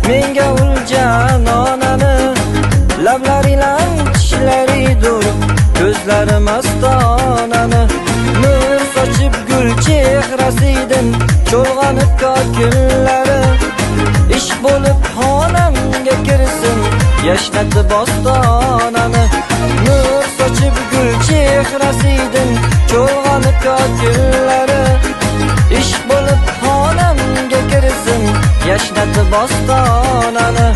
menga uljan onani. Lablari bilan tishlaridur, ko'zlari mastonani. Nur sochib gul chehrasidan cho'lg'anib ko'killari. Ish bo'lib xonamga kirsin, yashnatib bostonani. Nur sochib gul chehrasidan cho'lg'anib ko'killari. Ish bo'lib xonamga kirsin, yashnatib bostonani.